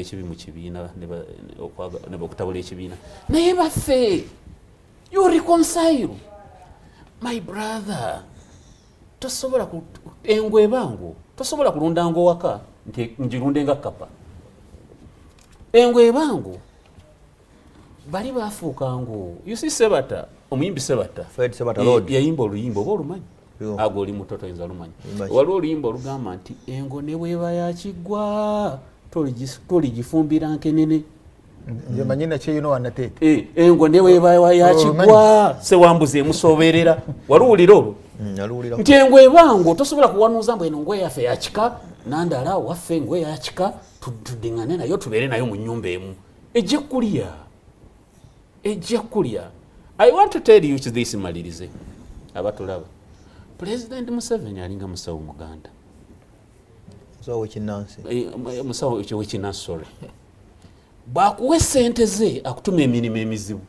ekibi mu kibiina ne okutabula ekibiina naye baffe you reconcile my brother tosobola engwe bangu tosobola kulunda ngo waka nti njirunde nga kapa engwe bangu bali bafuuka ngo you see Sebata omuyimbi Sebata Fred Sebata Lord yayimba oluyimba oba olumanyi ago oli mutoto yinza lumanyi waliwo oluyimba olugamba nti engo ne bweba yakigwa toligifumbira nkenene nze manyina kyeyino wanateete engo ne bweba yakigwa sewambuze emusoberera waluwulira olwo nti engo ebango tosobola kuwanuuza mbu eno ngwe yaffe yakika nandala waffe ngwe yakika tudingane nayo tubeere nayo mu nnyumba emu ejja kulya I want to tell you this malirize abatulaba President Museveni alinga musawo Muganda musawo w'ekinnansi sorry bwakuwa sente ze akutuma emirimu emizibu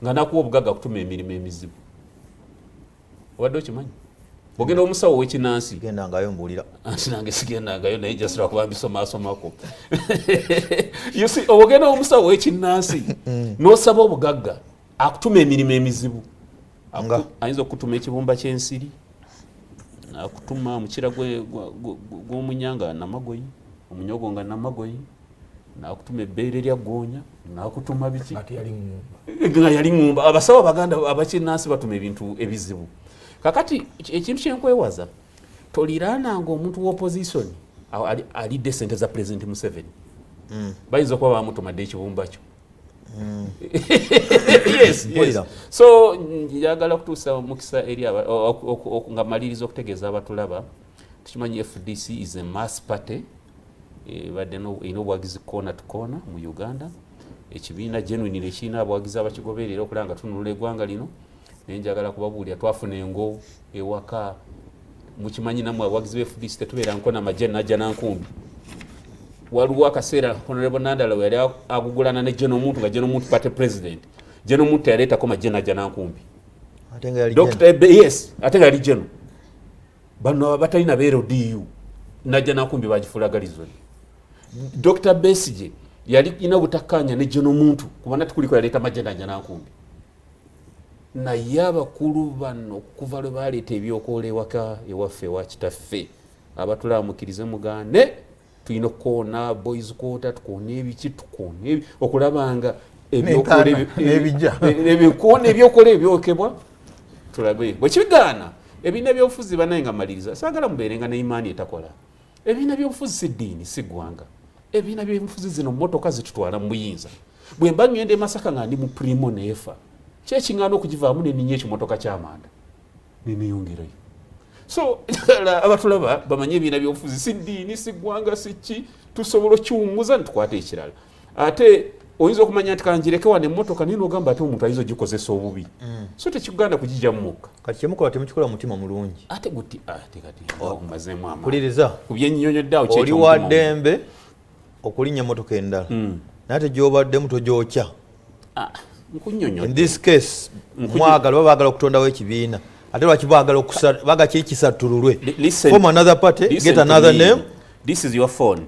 nga nakuwa obugaga akutuma emirimu emizibu obadde okimanyi bwogenda omusawo w'ekinnansi gendangayo mbuulira anti nange sigendangayo naye jasira kuba mbisomasomako you see obwogenda omusawo w'ekinnansi n'osaba obugagga akutuma emirimu emizibu ayinza okutuma ekibumba ky'ensiri nakutuma mukira gw'omunyanga namagoyi omunyogo nga namagoyi nakutuma ebbeere lya goonya nakutuma biki nga yali ngumba abasawo abaganda abakinnansi batuma ebintu ebizibu kakati ekintu kyenkwewaza toliraananga omuntu w'opposition alidde sente za President Museveni bayinza okuba bamutumadde ekibumba kyo yes. So njagala kutuusa mukisa eri nga maliriza okutegeeza abatulaba tukimanyi FDC is a mass party badde ino obwagizi corner to corner mu Uganda ekibiina genuinely kiina abwagizi abakigoberera okulanga tunulula eggwanga lino naye njagala kubabuulira twafuna engo ewaka mukimanyi namwe abwagizi FDC tetubeera nkona majje najja nankumbi waliwo akaseera Honorable Nandala yali agugulana ne General Muntu nga General Muntu party president General Muntu yaleetako majje najja nankumbi yes ate nga yali General bano batalina beero DU najja nankumbi bagifulagalizwa Dr. Besigye yali ina butakanya ne General Muntu kubana tukuliko yaleeta majje najja nankumbi naye abakulu bano kuva lwe baleeta ebyokola ewaka ewaffe wakitaffe abatulaamukirize mugane tulina okukoona boys quarter tukoona ebiki tukoona okulabanga ebyokola ebyokebwa tulabe bwe kigaana ebiina by'obufuzi banaye nga maliriza saagala mubeerenga neimaani etakola ebiina by'obufuzi si ddiini si ggwanga ebiina by'obufuzi zino mmotoka zitutwala mu buyinza bwe mba ngenda e Masaka nga ndi mu primo neefa kyekiŋŋaana okugivaamu neninya ekimotoka ky'amanda neneyongerayo so abatulaba bamanye ebiina by'obufuzi si ddiini si ggwanga si ki tusobola okiwummuza nitukwata ekirala ate oyinza okumanya nti kanjireke wane emmotoka naye n'ogamba ate omuntu ayinza ogikozesa obubi so tekiganda kugijja mu mukka kati kyemukola temukikola mutima mulungi ate guti kati omumazeemu amaanyi kuliriza ku byennyonyoddaawo oli wa ddembe okulinnya emmotoka endala naye ate gy'obaddemu togyokya in this case mwagala baagala okutondawo ekibiina ate lwaki baagala kikisatululwe from another party get another name. This is your phone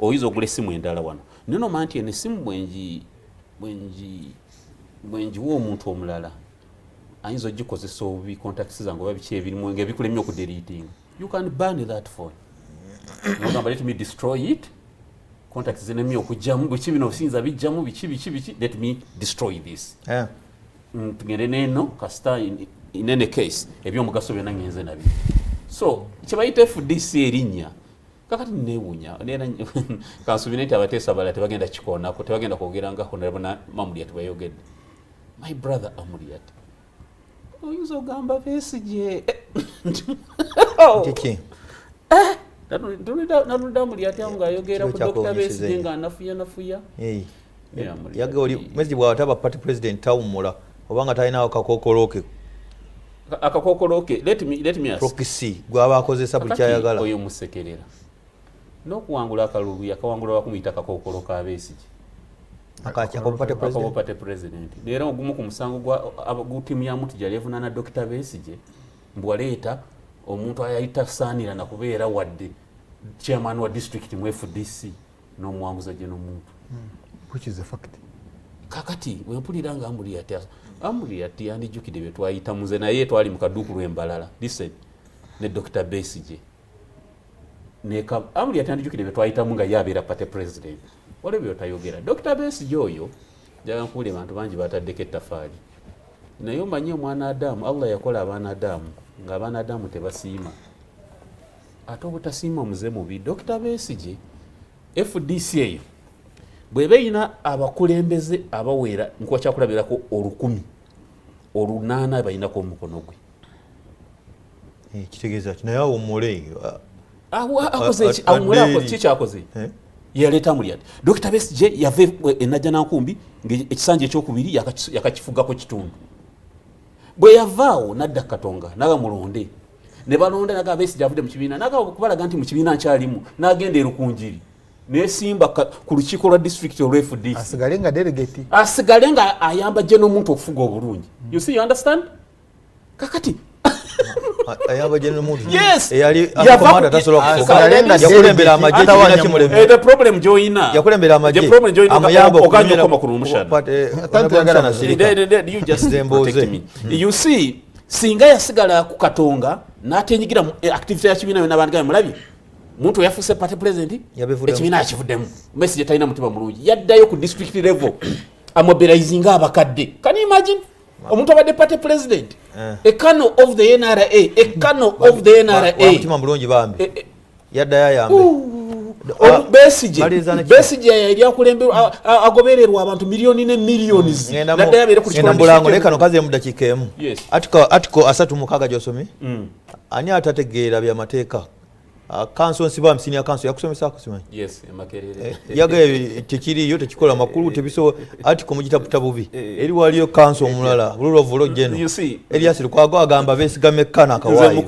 oyinza ogula essimu endala wano ninoma nti eno essimu bwenjiwa omuntu omulala ayinza ogikozesa obubi contacts zange oba biki ebirimu nga ebikulemye okudeletinga you can burn that phone nogamba let me destroy it contacts zinemye okujjamu biki bino osinza bijjamu biki let me destroy this tugende neno kasita in any case ebyomugaso byonna ngenze nabyo so kyebayita FDC erinnya kakati neewuunya kansuubira nti abateesa bala tebagenda kikoonako tebagenda kwogera nga Honorable Mamuliyat bweyogedde my brother Amuliyat oyinza ogamba Besigye kiki nalunda Amuliyat amu ng'ayogera ku Dr. Besigye nga anafuya yage oli mwezi bw'ataba party president tawummula obanga talinawo kakookoloke akakookoloke let me ask proxy gwaba akozesa buli kyayagala oyo musekerera n'okuwangula akalulu yakawangula bakumuyita kakookolo ka Besigye akakopate president neera ogumu ku musango gwa ttiimu ya Muntu gyali evunaana Dr. Besigye mbwaleeta omuntu ayayita saanira na kubeera wadde chairman wa district mu FDC n'omuwanguza gye n'omuntu which is a fact. Kakati wempulira nga Amuri ati yandijjukidde bye twayita muze naye twali mu kaduuku lw'embalala. Listen, ne Dr. Besigye Amuri ati yandijjukidde bye twayitamu nga ye abeera party president. Waliwo by'otayogera. Dr. Besigye oyo njaga nkuule bantu bangi bataddeko ettafaali. Naye omanyi omwana Adamu, Allah yakola abaana Adamu nga abaana Adamu tebasiima. Ate obutasiima omuze mubi. Dr. Besigye FDC eyo bw'eba erina abakulembeze abawera nkuba kyakulabirako 1,000 8 balinako omukono gwe. Kitegeeza ki naye awummule kikyakoze yaleeta Amuri ati Dr. Besigye yava enajja nankumbi ng'ekisanja ekyokubiri yakakifugako kitundu. Bwe yavaawo n'adda Katonga naga mulonde ne balonda naga Besigye avudde mu kibiina naga okubalaga nti mu kibiina nkyalimu n'agenda erukunjiri nesimba ku lukiiko lwa district olwa FDC asigale nga delegate asigale nga ayamba gye n'omuntu okufuga obulungi. You see, you understand? Kakati ayamba gye n'omuntu yes eyali akomanda tasobola kufuga yakulembera amagye kibiina kimulembera the problem joina yakulembera amagye amuyamba okuganya okoma ku mushana. You just protect me. You see, singa yasigala ku Katonga n'atenyigira mu activity ya kibiina yonna abantu mulabye muntu yafuse party president ekibiina akivuddemu Besigye talina mutima mulungi yaddayo ku district level amobilizing abakadde. Can you imagine omuntu abadde party president a colonel of the NRA mutima mulungi bambi yaddayo ayambe Besigye yali akulemberwa agobererwa abantu milioni ne millions naddayo abeere ku kibulango ne kano kaze mu dakiika emu atiko 36 gy'osomye ani atategeera by'amateeka kanso nsiba msini ya kanso yakusomesa kusimanyi Makerere yagaye tekiriyo tekikola makulu tebiso atiko mugita bubi eri waliyo kanso omulala rule of law jeno Elias Lukwago agamba Besigame kana akawayi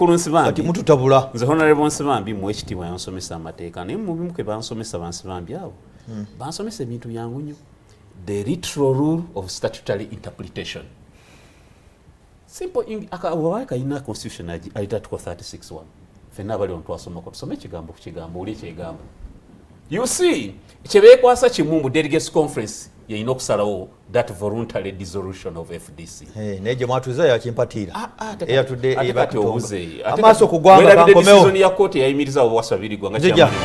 ati mutu tabula nze honorable Nsibambi mu HT wa yansomesa amateeka ne mu bimuke bansomesa Bansibambi awo bansomesa ebintu yangu nnyo the literal rule of statutory interpretation. Simple akawaka ina constitution article 36(1). Fena bali ontwasoma ko tusome kigambo ku kigambo uli kigambo. You see, kyebekwasa kimumbu delegates conference yeyina okusalawo that voluntary dissolution of FDC. Neje mwatuza ya kimpatira. Eyatudde ebatutonga. Amaso kugwanga kankomeo. Decision ya court yayimiriza obwasabiri gwanga kyamani.